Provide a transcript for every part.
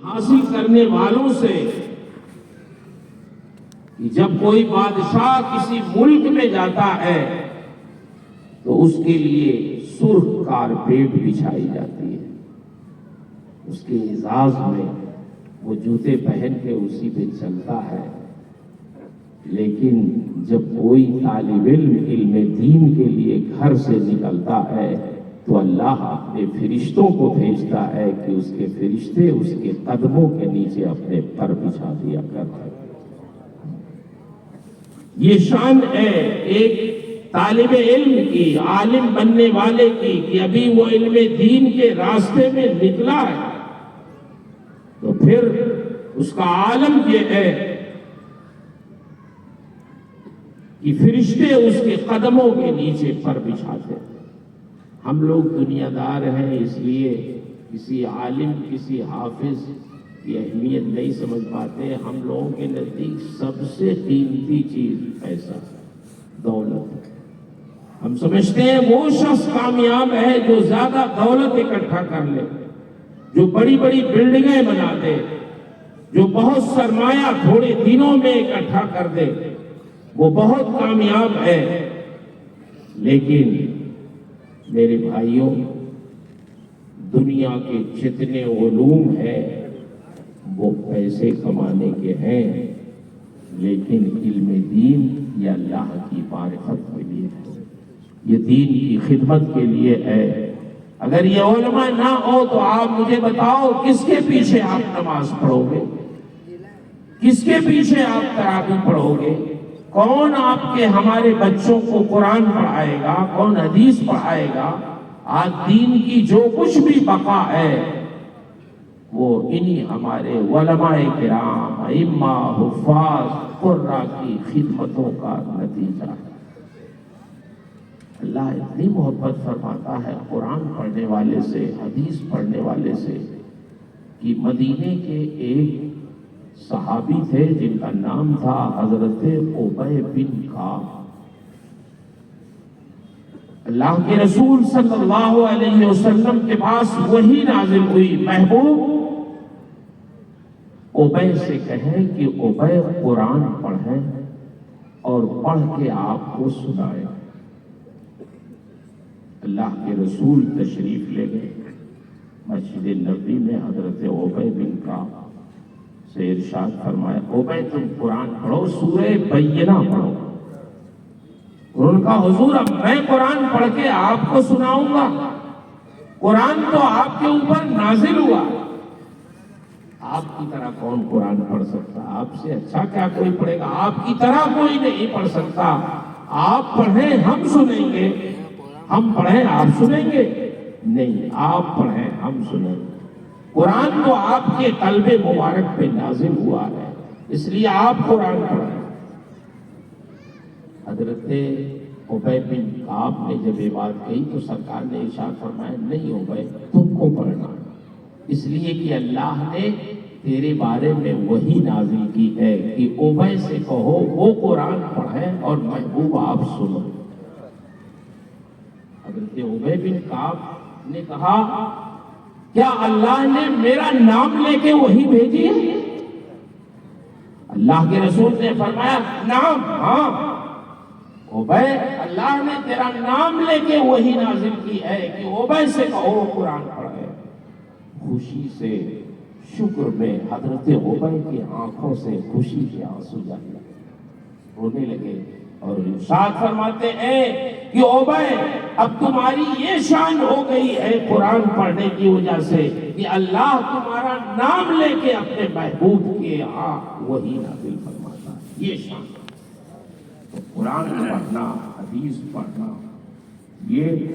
حاصل کرنے والوں سے کہ جب کوئی بادشاہ کسی ملک میں جاتا ہے تو اس کے لیے سرخ کارپیٹ بچھائی جاتی ہے، اس کے اعزاز میں وہ جوتے پہن کے اسی پہ چلتا ہے۔ لیکن جب کوئی طالب علم دین کے لیے گھر سے نکلتا ہے تو اللہ اپنے فرشتوں کو بھیجتا ہے کہ اس کے فرشتے اس کے قدموں کے نیچے اپنے پر بچھا دیا کرتے ہیں۔ یہ شان ہے ایک طالب علم کی، عالم بننے والے کی، کہ ابھی وہ علم دین کے راستے میں نکلا ہے تو پھر اس کا عالم یہ ہے کہ فرشتے اس کے قدموں کے نیچے پر بچھاتے ہیں۔ ہم لوگ دنیا دار ہیں، اس لیے کسی عالم کسی حافظ کی اہمیت نہیں سمجھ پاتے۔ ہم لوگوں کے نزدیک سب سے قیمتی چیز پیسہ، دولت۔ ہم سمجھتے ہیں وہ شخص کامیاب ہے جو زیادہ دولت اکٹھا کر لے، جو بڑی بڑی بلڈنگیں بنا دے، جو بہت سرمایہ تھوڑے دنوں میں اکٹھا کر دے، وہ بہت کامیاب ہے۔ لیکن میرے بھائیوں، دنیا کے جتنے علوم ہیں وہ پیسے کمانے کے ہیں، لیکن علم دین یہ اللہ کی معرفت کے لیے ہے، یہ دین کی خدمت کے لیے ہے۔ اگر یہ علماء نہ ہو تو آپ مجھے بتاؤ کس کے پیچھے آپ نماز پڑھو گے، کس کے پیچھے آپ تراویح پڑھو گے؟ کون آپ کے ہمارے بچوں کو قرآن پڑھائے گا، کون حدیث پڑھائے گا؟ آج دین کی جو کچھ بھی بقا ہے وہ انہی ہمارے علماء کرام، ائمہ، حفاظ، قراء کی خدمتوں کا نتیجہ ہے۔ اللہ اتنی محبت فرماتا ہے قرآن پڑھنے والے سے، حدیث پڑھنے والے سے، کہ مدینے کے ایک صحابی تھے جن کا نام تھا حضرت ابی بن کعب۔ اللہ کے رسول صلی اللہ علیہ وسلم کے پاس وحی نازل ہوئی، محبوب ابی سے کہیں کہ ابی قرآن پڑھیں اور پڑھ کے آپ کو سنائیں۔ اللہ کے رسول تشریف لے گئے مسجد نبوی میں، حضرت ابی بن کعب سے ارشاد فرمایا، ابی تم قرآن پڑھو، سورہ بینہ پڑھو۔ اور ان کا حضور اب میں قرآن پڑھ کے آپ کو سناؤں گا؟ قرآن تو آپ کے اوپر نازل ہوا، آپ کی طرح کون قرآن پڑھ سکتا؟ آپ سے اچھا کیا کوئی پڑھے گا؟ آپ کی طرح کوئی نہیں پڑھ سکتا۔ آپ پڑھیں ہم سنیں گے، ہم پڑھیں آپ سنیں گے؟ نہیں، آپ پڑھیں ہم سنیں گے۔ قرآن تو آپ کے قلب مبارک پہ نازل ہوا ہے، اس لیے آپ قرآن پڑھیں۔ حضرت ابی بن کعب نے جب یہ بات کہی تو سرکار نے ارشاد فرمایا، نہیں ابی تم کو پڑھنا، اس لیے کہ اللہ نے تیرے بارے میں وہی نازل کی ہے کہ ابی سے کہو وہ قرآن پڑھیں اور محبوب آپ سنو۔ حضرت ابی بن کعب نے کہا، کیا اللہ نے میرا نام لے کے وہی بھیجی ہے؟ اللہ کے رسول نے فرمایا، نام، ہاں ابی، اللہ نے تیرا نام لے کے وہی نازل کی ہے کہ ابی سے کہو قرآن پڑھے۔ خوشی سے، شکر میں حضرت ابی کی آنکھوں سے خوشی کے آنسو جاری رونے لگے اور ارشاد فرماتے ہیں کہ ابی اب تمہاری یہ شان ہو گئی ہے قرآن پڑھنے کی وجہ سے کہ اللہ تمہارا نام لے کے اپنے محبوب کے یہاں وہی نازل فرماتا ہے، یہ شان۔ تو قرآن پڑھنا، حدیث پڑھنا، یہ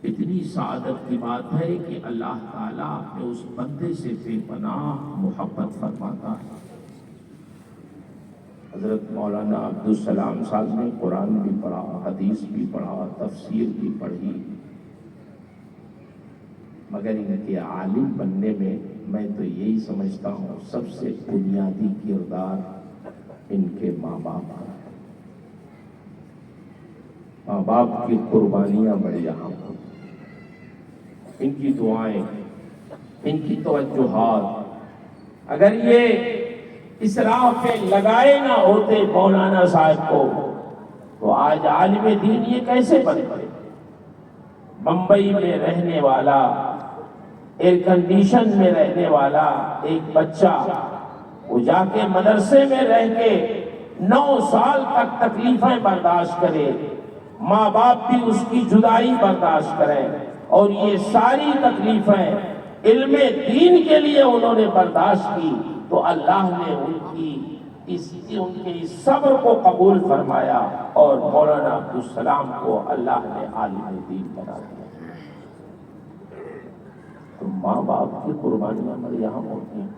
اتنی سعادت کی بات ہے کہ اللہ تعالیٰ اپنے اس بندے سے بے پناہ محبت فرماتا ہے۔ حضرت مولانا عبدالسلام صاحب نے قرآن بھی پڑھا، حدیث بھی پڑھا، تفسیر بھی پڑھی، مگر ان کے عالم بننے میں تو یہی سمجھتا ہوں سب سے بنیادی کردار ان کے ماں باپ کا ہے۔ ماں باپ کی قربانیاں بڑی اہم ہیں، ان کی دعائیں، ان کی توجہات، اگر یہ اس راہ پہ لگائے نہ ہوتے مولانا صاحب کو تو آج عالم دین یہ کیسے بن پڑے؟ بمبئی میں رہنے والا، ایئر کنڈیشن میں رہنے والا ایک بچہ، وہ جا کے مدرسے میں رہ کے 9 سال تک تکلیفیں برداشت کرے، ماں باپ بھی اس کی جدائی برداشت کریں، اور یہ ساری تکلیفیں علم دین کے لیے انہوں نے برداشت کی، تو اللہ نے ان کے اس صبر کو قبول فرمایا اور مولانا عبدالسلام کو اللہ نے عالم دین بنا دیا۔ تو ماں باپ کی قربانیاں ہمارے یہاں ہوتی ہیں،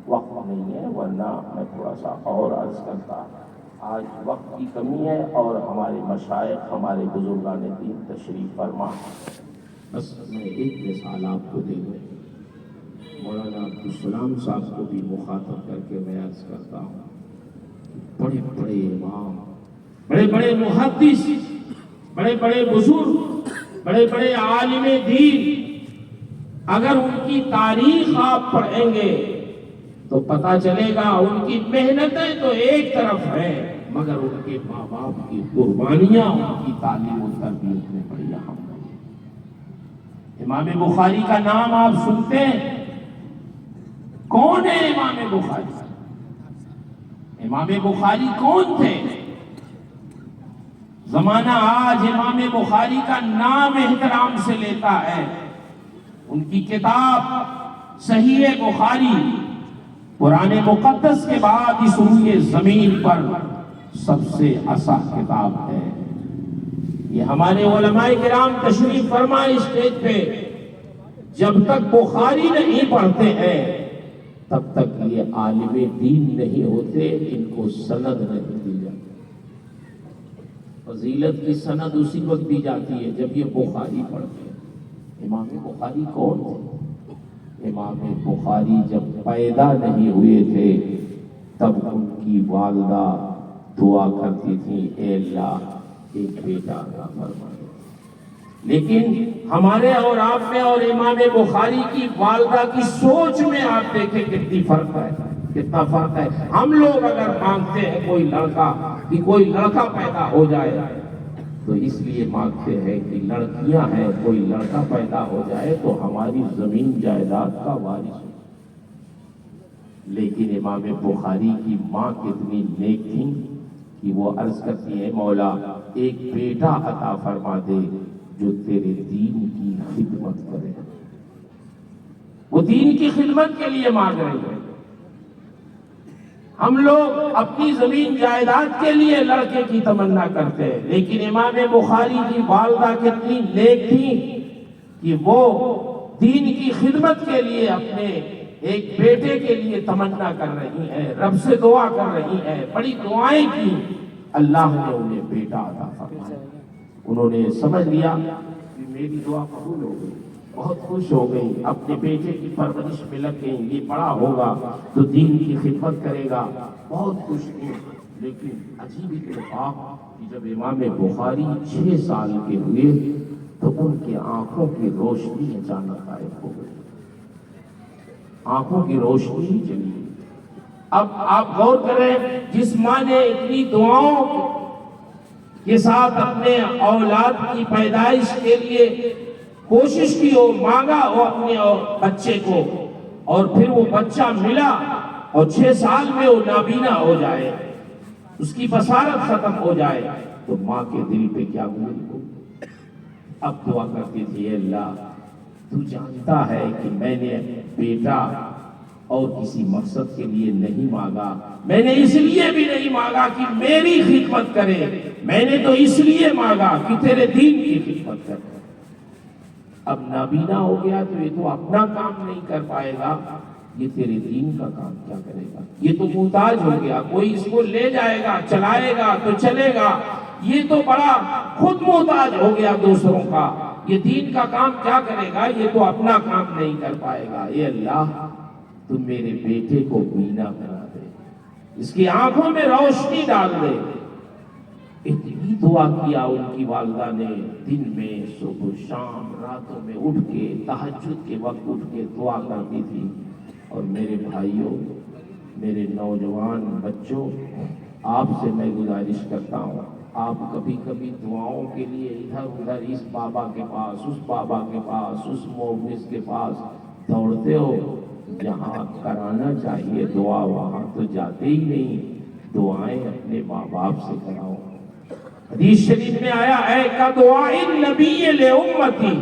وقت نہیں ہے، ورنہ میں تھوڑا سا اور عرض کرتا۔ آج وقت کی کمی ہے اور ہمارے مشائخ، ہمارے بزرگان دین تشریف فرما۔ بس میں ایک مثال آپ کو دے دوں، مولانا عبدالسلام صاحب کو بھی مخاطب کر کے میں عرض کرتا ہوں، بڑے بڑے امام، بڑے بڑے محدث، بڑے بڑے بزرگ، بڑے بڑے عالم دین، اگر ان کی تاریخ آپ پڑھیں گے تو پتہ چلے گا ان کی محنتیں تو ایک طرف ہیں، مگر ان کے ماں باپ کی قربانیاں، ان کی تعلیم و تربیت میں بڑی اہم ہے۔ امام بخاری کا نام آپ سنتے ہیں، کون ہے امام بخاری؟ امام بخاری کون تھے؟ زمانہ آج امام بخاری کا نام احترام سے لیتا ہے، ان کی کتاب صحیح بخاری قرآن مقدس کے بعد اس روئے زمین پر سب سے اصح کتاب ہے۔ یہ ہمارے علماء کرام تشریف فرما اسٹیج پہ جب تک بخاری نہیں پڑھتے ہیں تب تک یہ عالم دین نہیں ہوتے، ان کو سند نہیں دی جاتی۔ فضیلت کی سند اسی وقت دی جاتی ہے جب یہ بخاری پڑھتے ہیں۔ امام بخاری کون تھے؟ امام بخاری جب پیدا نہیں ہوئے تھے تب ان کی والدہ دعا کرتی تھی، اے اللہ ایک بیٹا عطا فرما دے۔ لیکن ہمارے اور آپ میں اور امام بخاری کی والدہ کی سوچ میں آپ دیکھیں کتنی فرق ہے، کتنا فرق ہے۔ ہم لوگ اگر مانگتے ہیں کوئی لڑکا، کہ کوئی لڑکا پیدا ہو جائے، تو اس لیے مانگتے ہیں کہ لڑکیاں ہیں، کوئی لڑکا پیدا ہو جائے تو ہماری زمین جائیداد کا وارث ہو۔ لیکن امام بخاری کی ماں کتنی نیک تھی کہ وہ عرض کرتی ہے، مولا ایک بیٹا عطا فرما دے جو تیرے دین کی خدمت کرے۔ وہ دین کی خدمت کے لیے مانگ رہے ہیں۔ ہم لوگ اپنی زمین جائیداد کے لیے لڑکے کی تمنا کرتے ہیں، لیکن امام بخاری کی والدہ کتنی نیک تھی کہ وہ دین کی خدمت کے لیے اپنے ایک بیٹے کے لیے تمنا کر رہی ہیں، رب سے دعا کر رہی ہیں، بڑی دعائیں کی، اللہ نے انہیں بیٹا عطا فرمایا۔ انہوں نے سمجھ لیا کہ میری دعا قبول ہو گئی، بہت خوش ہو گئی، اپنے بیٹے کی پرورش میں لگ گئی، یہ بڑا ہوگا تو دین کی خدمت کرے گا، بہت خوش تھی۔ لیکن عجیب اتفاق کہ جب امام بخاری 6 سال کے ہوئے تو ان کی آنکھوں کی روشنی اچانک غائب ہو گئی، آنکھوں کی روشنی ہی چلی گئی۔ اب آپ غور کریں، جس ماں نے اتنی دعاؤں کے ساتھ اپنے اولاد کی پیدائش کے لیے کوشش کی ہو، مانگا ہو اپنے بچے کو، اور پھر وہ بچہ ملا اور 6 سال میں وہ نابینا ہو جائے، اس کی بصارت ختم ہو جائے، تو ماں کے دل پہ کیا گزری ہو۔ اب دعا کرتی تھی، اے اللہ تو جانتا ہے کہ میں نے بیٹا اور کسی مقصد کے لیے نہیں مانگا، میں نے اس لیے بھی نہیں مانگا کہ میری خدمت کرے، میں نے تو اس لیے مانگا کہ تیرے دین کی خدمت کرے۔ اب نابینا ہو گیا تو یہ تو اپنا کام نہیں کر پائے گا، یہ تیرے دین کا کام کیا کرے گا؟ یہ تو محتاج ہو گیا، کوئی اس کو لے جائے گا، چلائے گا تو چلے گا، یہ تو بڑا خود محتاج ہو گیا دوسروں کا، یہ دین کا کام کیا کرے گا؟ یہ تو اپنا کام نہیں کر پائے گا۔ اے اللہ تم میرے بیٹے کو بینا بنا دے، اس کی آنکھوں میں روشنی ڈال دے۔ اتنی دعا کیا ان کی والدہ نے، دن میں، صبح شام، راتوں میں اٹھ کے، تہجد کے وقت اٹھ کے دعا کرتی تھی، اور میرے بھائیوں، میرے نوجوان بچوں، آپ سے میں گزارش کرتا ہوں، آپ کبھی کبھی دعاؤں کے لیے ادھر ادھر اس بابا کے پاس، اس بابا کے پاس، اس محافظ کے پاس دوڑتے ہو، جہاں کرانا چاہیے دعا وہاں تو جاتے ہی نہیں۔ دعائیں اپنے ماں باپ سے کراؤ۔ حدیث شریف میں آیا ہے کا دعائیں نبی لامتی،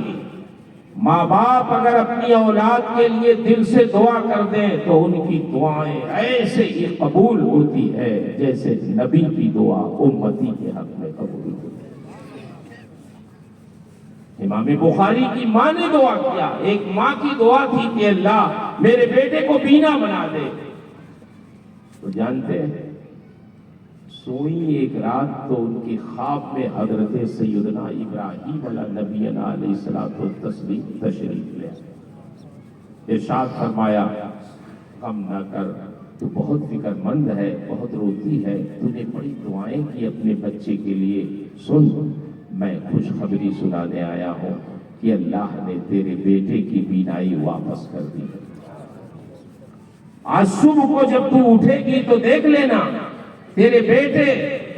ماں باپ اگر اپنی اولاد کے لیے دل سے دعا کر دیں تو ان کی دعائیں ایسے ہی قبول ہوتی ہے جیسے نبی کی دعا امتی کے حق میں قبول ہوتی ہے۔ امام بخاری کی ماں نے دعا کیا، ایک ماں کی دعا تھی کہ اللہ میرے بیٹے کو بینا بنا دے۔ تو جانتے ہیں سوئی ایک رات تو ان کی خواب میں حضرت سیدنا ابراہیم علیہ نبینا علیہ الصلوۃ والتسلیم تشریف لے ارشاد فرمایا غم نہ کر، تو بہت فکر مند ہے، بہت روتی ہے، تو نے بڑی دعائیں کی اپنے بچے کے لیے، سن میں خوشخبری سنانے آیا ہوں کہ اللہ نے تیرے بیٹے کی بینائی واپس کر دی۔ آج صبح کو جب تو اٹھے گی تو دیکھ لینا تیرے بیٹے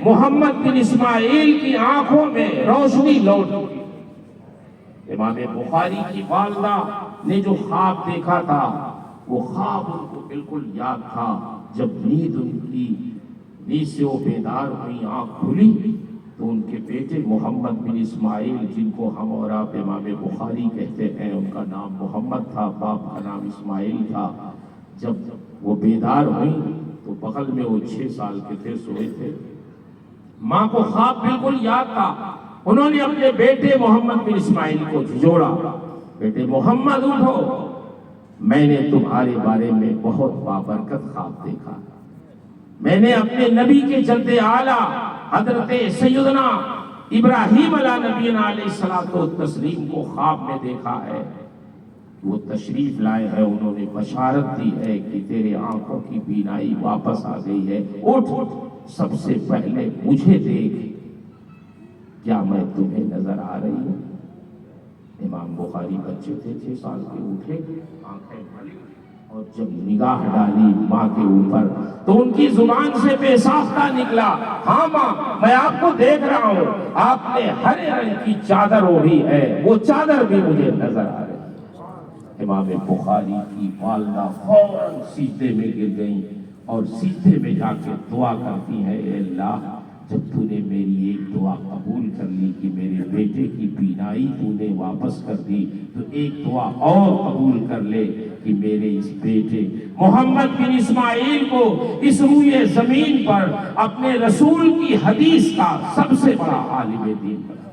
محمد بن اسماعیل کی آنکھوں میں روشنی لوٹ گئی۔ امام بخاری کی والدہ نے جو خواب دیکھا تھا وہ خواب ان کو بالکل یاد تھا۔ جب نیند سے وہ بیدار ہوئی، آنکھ کھلی تو ان کے بیٹے محمد بن اسماعیل، جن کو ہم اور آپ امام بخاری کہتے ہیں، ان کا نام محمد تھا، باپ کا نام اسماعیل تھا، جب وہ بیدار ہوئی تو بغل میں وہ 6 سال کے تھے، سوئے تھے۔ ماں کو خواب بالکل یاد تھا۔ انہوں نے اپنے بیٹے محمد بن اسماعیل کو جھنجھوڑا، بیٹے محمد اٹھو، میں نے تمہارے بارے میں بہت بابرکت خواب دیکھا۔ میں نے اپنے نبی کے جد اعلیٰ حضرت سیدنا ابراہیم علیہ نبینا علیہ الصلوۃ والتسلیم کو خواب میں دیکھا ہے، وہ تشریف لائے ہیں، انہوں نے بشارت دی ہے کہ تیرے آنکھوں کی بینائی واپس آ گئی ہے، اٹھ سب سے پہلے مجھے دیکھ، کیا میں تمہیں نظر آ رہی ہوں؟ امام بخاری بچے تھے 6 سال کے، اٹھے، آنکھیں کھلی اور جب نگاہ ڈالی ماں کے اوپر تو ان کی زبان سے بے ساختہ نکلا، ہاں ماں میں آپ کو دیکھ رہا ہوں، آپ نے ہرے رنگ کی چادر اوڑھی ہے، وہ چادر بھی مجھے نظر آ رہی ہے۔ امام بخاری کی والدہ فوراً سجدے میں گر گئیں اور سجدے میں جا کے دعا کرتی ہیں، اے اللہ جب تو نے میری ایک دعا قبول کر لی کہ میرے بیٹے کی بینائی تو نے واپس کر دی، تو ایک دعا اور قبول کر لے کہ میرے اس بیٹے محمد بن اسماعیل کو اس روئے زمین پر اپنے رسول کی حدیث کا سب سے بڑا عالم دین بنا۔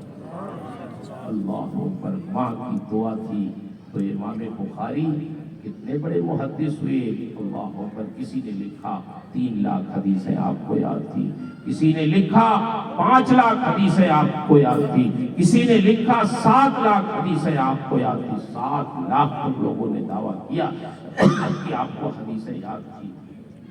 اللہ اکبر، ماں کی دعا تھی۔ تو امام بخاری کتنے بڑے محدث ہوئے، اللہ اکبر۔ کسی نے لکھا 3 لاکھ حدیثیں آپ کو یاد تھی، کسی نے لکھا 5 لاکھ حدیثیں آپ کو یاد تھی، کسی نے لکھا 7 لاکھ حدیثیں آپ کو یاد تھی۔ 7 لاکھ تک لوگوں نے دعویٰ کیا کہ آپ کو حدیثیں یاد تھی،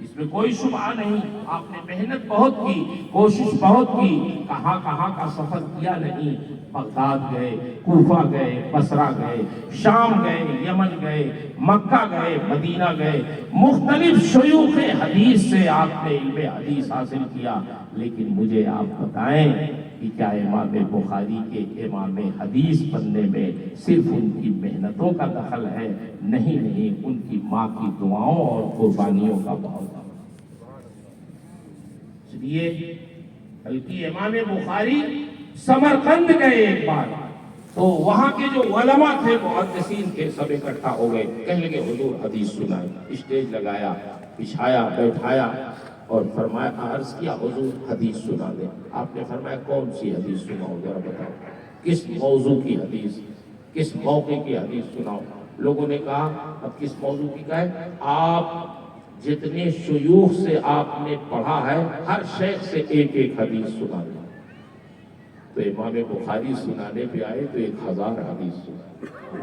اس میں کوئی شبہ نہیں۔ آپ نے محنت بہت کی، کوشش بہت کی، کہاں کہاں کا سفر کیا نہیں، بغداد گئے، کوفہ گئے، بصرہ گئے، شام گئے، یمن گئے، مکہ گئے، مدینہ گئے، مختلف شیوخ حدیث سے آپ نے علم حدیث حاصل کیا۔ لیکن مجھے آپ بتائیں کہ کیا امام بخاری کے امام حدیث بننے میں صرف ان کی محنتوں کا دخل ہے؟ نہیں نہیں، ان کی ماں کی دعاؤں اور قربانیوں کا بہت دخل۔ اس لیے بلکہ امام بخاری سمرقند گئے ایک بار، تو وہاں کے جو علماء تھے، محدثین تھے، سب اکٹھا ہو گئے، کہنے لگے حضور حدیث سنائیں۔ اسٹیج لگایا، بچھایا، بیٹھایا اور فرمایا، عرض کیا حضور حدیث سنا دیں۔ آپ نے فرمایا کون سی حدیث سناؤ ذرا بتاؤ، کس موضوع کی حدیث، کس موقع کی حدیث سناؤ؟ لوگوں نے کہا اب کس موضوع کی کہے؟ آپ جتنے شیوخ سے آپ نے پڑھا ہے ہر شیخ سے ایک ایک حدیث سنا دیں۔ تو امام بخاری سنانے پہ آئے تو 1000 حدیث سنا۔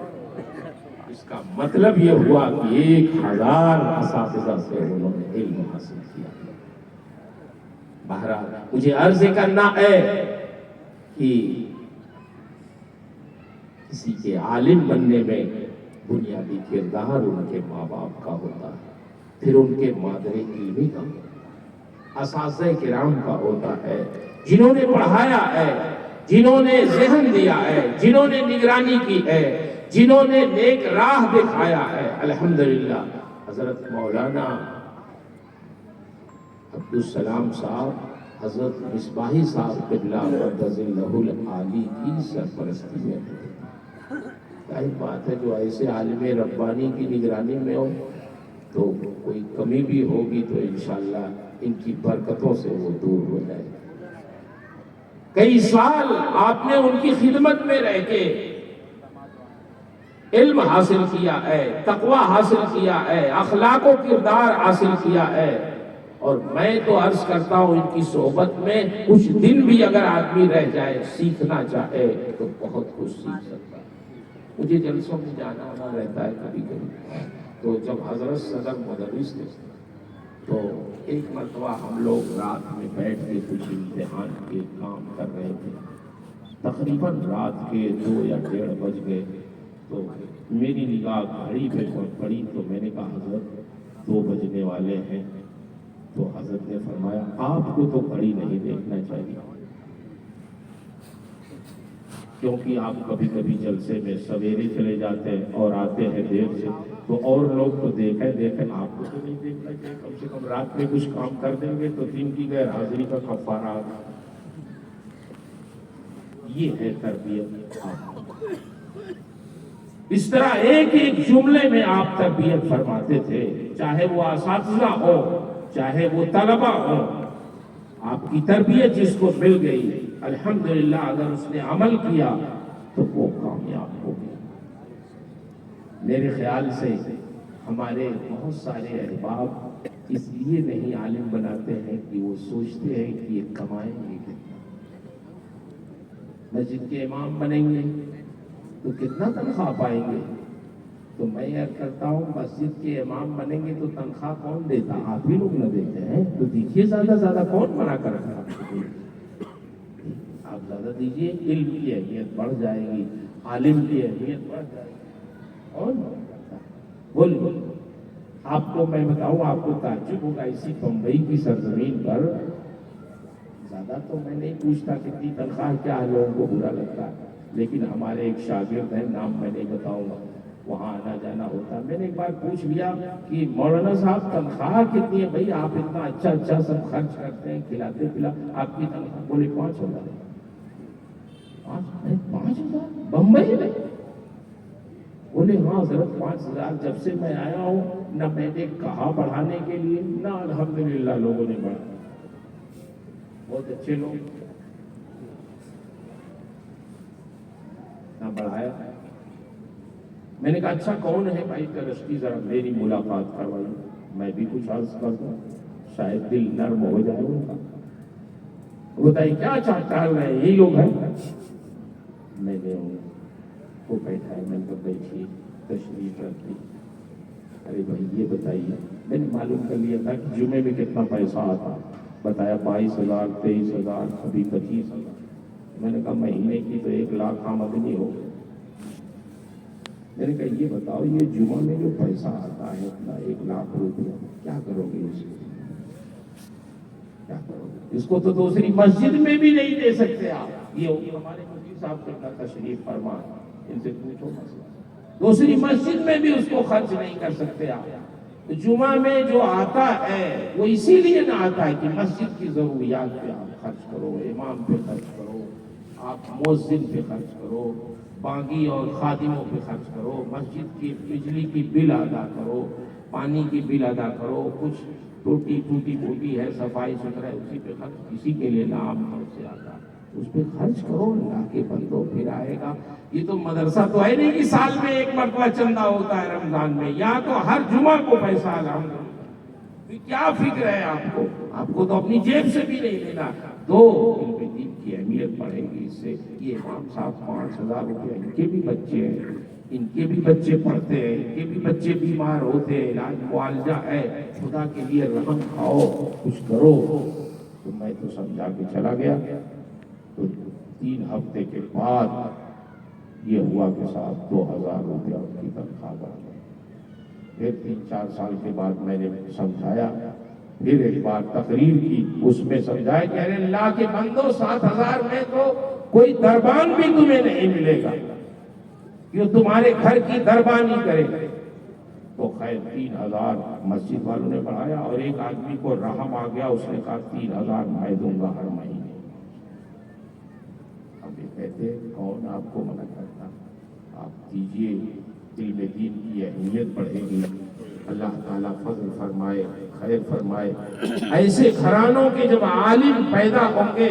اس کا مطلب یہ ہوا کہ 1000 اساتذہ سے انہوں نے علم حاصل کیا۔ بہرحال مجھے عرض کرنا ہے کہ کسی کے عالم بننے میں بنیادی کردار ان کے ماں باپ کا ہوتا ہے، پھر ان کے مادر علمی کا، اساتذہ کرام کا ہوتا ہے، جنہوں نے پڑھایا ہے، جنہوں نے ذہن دیا ہے، جنہوں نے نگرانی کی ہے، جنہوں نے نیک راہ دکھایا ہے۔ الحمدللہ حضرت مولانا عبدالسلام صاحب، حضرت مصباحی صاحب قبلہ مقدس اللہ العالی کی سرپرستی میں ظاہر بات ہے جو ایسے عالم ربانی کی نگرانی میں ہو تو کوئی کمی بھی ہوگی تو انشاءاللہ ان کی برکتوں سے وہ دور ہو جائے۔ کئی سال آپ نے ان کی خدمت میں رہ کے علم حاصل کیا ہے، تقوی حاصل کیا ہے، اخلاق و کردار حاصل کیا ہے، اور میں تو عرض کرتا ہوں ان کی صحبت میں کچھ دن بھی اگر آدمی رہ جائے، سیکھنا چاہے تو بہت کچھ سیکھ سکتا ہے۔ مجھے جلسوں میں جانا ہونا رہتا ہے کبھی کبھی، تو جب حضرت صدر مدرس تھے تو ایک مرتبہ ہم لوگ رات میں بیٹھ کے کچھ امتحان کے کام کر رہے تھے، تقریباً رات کے 2 یا 1:30 بج گئے، تو میری نگاہ گھڑی پہ پڑی تو میں نے کہا حضرت 2 بجنے والے ہیں، تو حضرت نے فرمایا آپ کو تو گھڑی نہیں دیکھنا چاہیے، کیونکہ آپ کبھی کبھی جلسے میں سویرے چلے جاتے ہیں اور آتے ہیں دیر سے، تو اور لوگ تو دیکھیں آپ کو تو نہیں دیکھنا چاہیے، کم سے کم رات میں کچھ کام کر دیں گے تو دن کی غیر حاضری کا کفارہ آگا۔ یہ ہے تربیت۔ اس طرح ایک ایک جملے میں آپ تربیت فرماتے تھے، چاہے وہ اساتذہ ہو چاہے وہ طلبہ ہو، آپ کی تربیت جس کو مل گئی الحمدللہ اگر اس نے عمل کیا تو وہ کامیاب ہو گیا۔ میرے خیال سے ہمارے بہت سارے احباب اس لیے نہیں عالم بناتے ہیں کہ وہ سوچتے ہیں کہ یہ کمائیں گے کتنا، مسجد کے امام بنیں گے تو کتنا تنخواہ پائیں گے، تو میں عرض کرتا ہوں مسجد کے امام بنیں گے تو تنخواہ کون دیتا؟ آپ ہی لوگ نہ دیتے ہیں، تو دیجیے زیادہ زیادہ، کون منع کر رہا ہے؟ آپ زیادہ دیجیے، علم کی اہمیت بڑھ جائے گی، عالم کی اہمیت بڑھ جائے گی۔ اور بولیے، آپ کو میں بتاؤں، آپ کو تعجب ہوگا، اسی بمبئی کی سرزمین پر زیادہ تو میں نہیں پوچھتا کتنی تنخواہ کیا ہے، لوگوں کو برا لگتا ہے، لیکن ہمارے ایک شاگرد ہیں، نام میں نہیں بتاؤں گا، وہاں آنا جانا ہوتا ہے، میں نے ایک بار پوچھ لیا کہ مولانا صاحب تنخواہ کتنی ہے؟ بھائی آپ اتنا اچھا سب خرچ کرتے ہیں، کھلاتے آپ کی تنخواہ؟ بولے 5,000۔ 5,000 بمبئی میں؟ بولے ہاں حضرت 5,000، جب سے میں آیا ہوں نہ میں نے کہا بڑھانے کے لیے، نہ الحمدللہ لوگوں نے بڑھا، بہت اچھے لوگ، نہ بڑھایا۔ میں نے کہا اچھا کون ہے بھائی ٹرسٹی، ذرا میری ملاقات کروائیے، میں بھی کچھ عرض کر دوں، شاید دل نرم ہو جائے ان کا۔ بتائیے کیا چاہتا ہے؟ میں یہی لوگ ہیں۔ میں نے وہ بیٹھا ہے، میں نے کہا بیٹھیے، تشریف رکھیے۔ ارے بھائی یہ بتائیے، میں نے معلوم کر لیا تھا کہ جمعے میں کتنا پیسہ آتا، بتایا 22,000 23,000 ابھی 25,000۔ میں نے کہا مہینے کی تو 1,00,000 آمدنی ہو۔ میں نے کہا یہ بتاؤ یہ جمعہ میں جو پیسہ آتا ہے اتنا 1,00,000 روپیہ، کیا کرو گے اس کو؟ کیا کرو گے اس کو؟ تو دوسری مسجد میں بھی نہیں دے سکتے آپ۔ یہ ہوگی ہمارے مفتی صاحب کا تشریف فرما، ان سے پوچھو مسئلہ۔ دوسری مسجد میں بھی اس کو خرچ نہیں کر سکتے آپ۔ جمعہ میں جو آتا ہے وہ اسی لیے نہ آتا ہے کہ مسجد کی ضروریات پہ آپ خرچ کرو، امام پہ خرچ کرو، آپ مؤذن پہ خرچ کرو، باغی اور خادموں پہ خرچ کرو، مسجد کی بجلی کی بل ادا کرو، پانی کی بل ادا کرو، کچھ ٹوٹی پھوٹی ہے صفائی ستھرا ہے اسی پہ خرچ، کسی کے لیے نہ عام طور سے آتا، اس پہ خرچ کرو، اللہ کے بندوں پھر آئے گا۔ یہ تو مدرسہ تو ہے نہیں کہ سال میں ایک مرتبہ چندہ ہوتا ہے رمضان میں، یہاں تو ہر جمعہ کو پیسہ الحمدللہ۔ کیا فکر ہے آپ کو؟ آپ کو تو اپنی جیب سے بھی نہیں لینا۔ تو ان پہ دین کی اہمیت بڑھے گی اس سے۔ یہ امام صاحب 5,000 روپئے، ان کے بھی بچے ہیں، ان کے بھی بچے پڑھتے ہیں، ان کے بھی بچے بیمار ہوتے ہیں، علاج معالجہ ہے، خدا کے لیے رحم کھاؤ، کچھ کرو۔ تو میں تو سمجھا کے چلا گیا۔ تو 3 ہفتے کے بعد یہ ہوا کہ صاحب 2000 روپیہ کی تنخواہ بڑھ گئی۔ پھر 3-4 سال کے بعد میں نے سمجھایا، پھر ایک بار تقریر کی، اس میں سمجھایا کہ ارے اللہ کے بندو 7000 میں تو کوئی دربان بھی تمہیں نہیں ملے گا کہ تمہارے گھر کی دربانی کرے۔ تو خیر 3000 مسجد والوں نے بڑھایا، اور ایک آدمی کو رحم آ گیا، اس نے کہا 3000 میں دوں گا ہر مہینے۔ اب یہ کہتے کون آپ کو منع کرتا، آپ دیجئے، علم دین کی اہمیت بڑھے گی، اللہ تعالیٰ فضل فرمائے، خیر فرمائے۔ ایسے گھرانوں کے جب عالم پیدا ہوں گے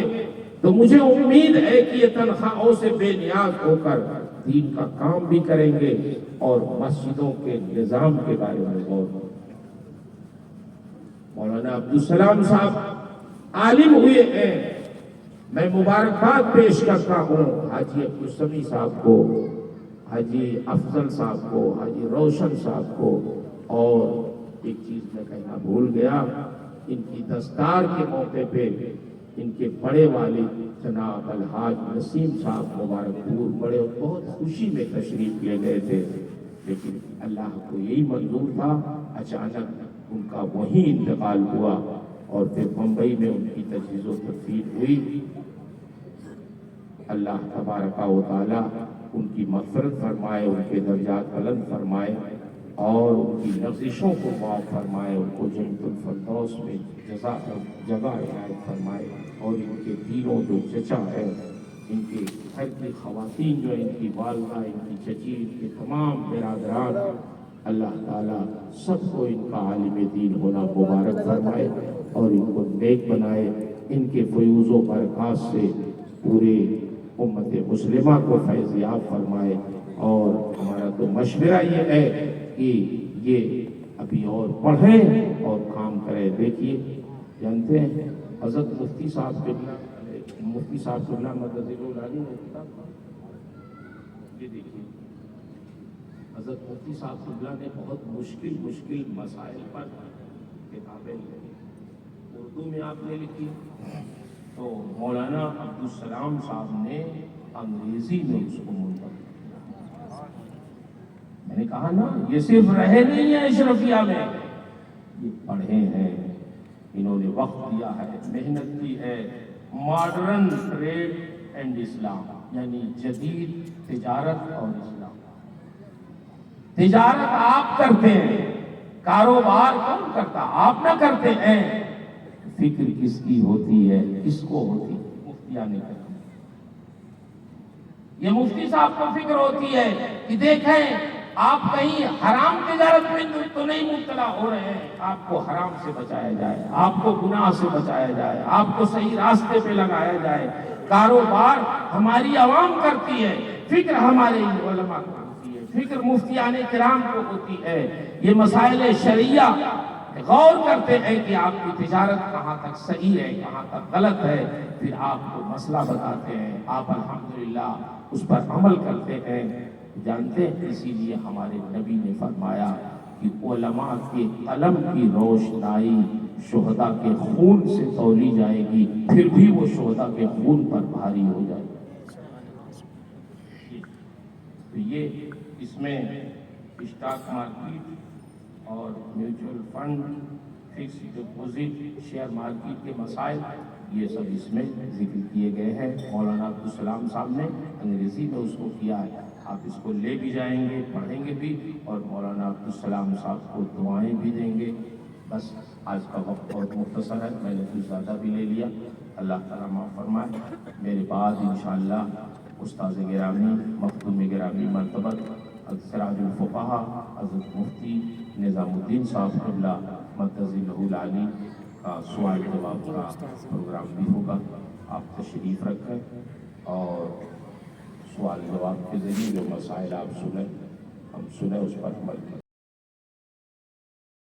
تو مجھے امید ہے کہ یہ تنخواہوں سے بے نیاز ہو کر دین کا کام بھی کریں گے اور مسجدوں کے نظام کے بارے میں غور کریں۔ مولانا عبدالسلام صاحب عالم ہوئے ہیں، میں مبارکباد پیش کرتا ہوں حاجی عبدالسمی صاحب کو، حاجی افضل صاحب کو، حاجی روشن صاحب کو، اور ایک چیز میں کہنا بھول گیا، ان کی دستار کے موقع پہ ان کے بڑے والد جناب الحاج نسیم صاحب مبارک پور بڑے بہت خوشی میں تشریف لے گئے تھے، لیکن اللہ کو یہی منظور تھا، اچانک ان کا وہیں انتقال ہوا، اور پھر ممبئی میں ان کی تجہیز و تدفین ہوئی۔ اللہ تبارک و تعالی ان کی مغفرت فرمائے، ان کے درجات بلند فرمائے، اور ان کی لغزشوں کو معاف فرمائے، ان کو جنت الفردوس میں جگہ عنایت فرمائے، اور ان کے تینوں جو چچا ہیں، ان کے گھر کی خواتین جو ان کی والدہ، ان کی چچی، ان کے تمام برادران، اللہ تعالیٰ سب کو ان کا عالم دین ہونا مبارک فرمائے اور ان کو نیک بنائے، ان کے فیوز و برکات سے پورے امت مسلمہ کو فیض یاب فرمائے۔ اور ہمارا تو مشورہ یہ ہے کہ یہ ابھی اور پڑھیں اور کام کریں۔ دیکھیے جانتے ہیں حضرت مفتی صاحب قبلہ مدد العالی نے کتاب، یہ دیکھیے حضرت مفتی صاحب قبلہ نے بہت مشکل مسائل پر کتابیں لکھی، اردو میں آپ نے لکھی، تو مولانا عبدالسلام صاحب نے انگریزی میں اس کو منتخب کیا۔ میں نے کہا نا یہ صرف رہے نہیں ہیں اشرفیہ میں، یہ پڑھے ہیں، انہوں نے وقت دیا ہے، محنت کی ہے۔ ماڈرن ٹریڈ اینڈ اسلام، یعنی جدید تجارت اور اسلام۔ تجارت آپ کرتے ہیں، کاروبار کون کرتا؟ آپ نہ کرتے ہیں۔ فکر کس کی ہوتی ہے، کس کو ہوتی ہے؟ مفتیان کرام۔ یہ مفتی صاحب کو فکر ہوتی ہے کہ دیکھیں آپ کہیں حرام تجارت میں تو نہیں مبتلا ہو رہے ہیں، آپ کو حرام سے بچایا جائے، آپ کو گناہ سے بچایا جائے، آپ کو صحیح راستے پہ لگایا جائے۔ کاروبار ہماری عوام کرتی ہے، فکر ہمارے علماء کو ہوتی ہے، فکر مفتیان کرام کو ہوتی ہے۔ یہ مسائل شرعیہ غور کرتے ہیں کہ آپ کی تجارت کہاں تک صحیح ہے، کہاں تک غلط ہے، پھر آپ کو مسئلہ بتاتے ہیں، آپ الحمدللہ اس پر عمل کرتے ہیں۔ جانتے ہیں اسی لیے ہمارے نبی نے فرمایا کہ علماء کے قلم کی روشنائی شہداء کے خون سے تولی جائے گی، پھر بھی وہ شہداء کے خون پر بھاری ہو جائے گی۔ تو یہ اس میں اسٹاک مارکیٹ اور mutual fund, fix deposit, share market کے مسائل، یہ سب اس میں ذکر کیے گئے ہیں۔ مولانا عبدالسلام صاحب نے انگریزی میں اس کو کیا ہے، آپ اس کو لے بھی جائیں گے، پڑھیں گے بھی، اور مولانا عبدالسلام صاحب کو دعائیں بھی دیں گے۔ بس آج کا وقت بہت مختصر ہے، میں نے کچھ زیادہ بھی لے لیا، اللہ تعالیٰ معاف فرمائے۔ میرے بعد انشاءاللہ استاذ گرامی، مخدوم گرامی مرتبت سراج الفقہا حضرت مفتی نظام الدین صاحب قبلہ مرکز لہو العالی کا سوال جواب کا پروگرام بھی ہوگا۔ آپ تشریف رکھیں اور سوال جواب کے ذریعے جو مسائل آپ سنیں، ہم سنیں، اس پر عمل کریں۔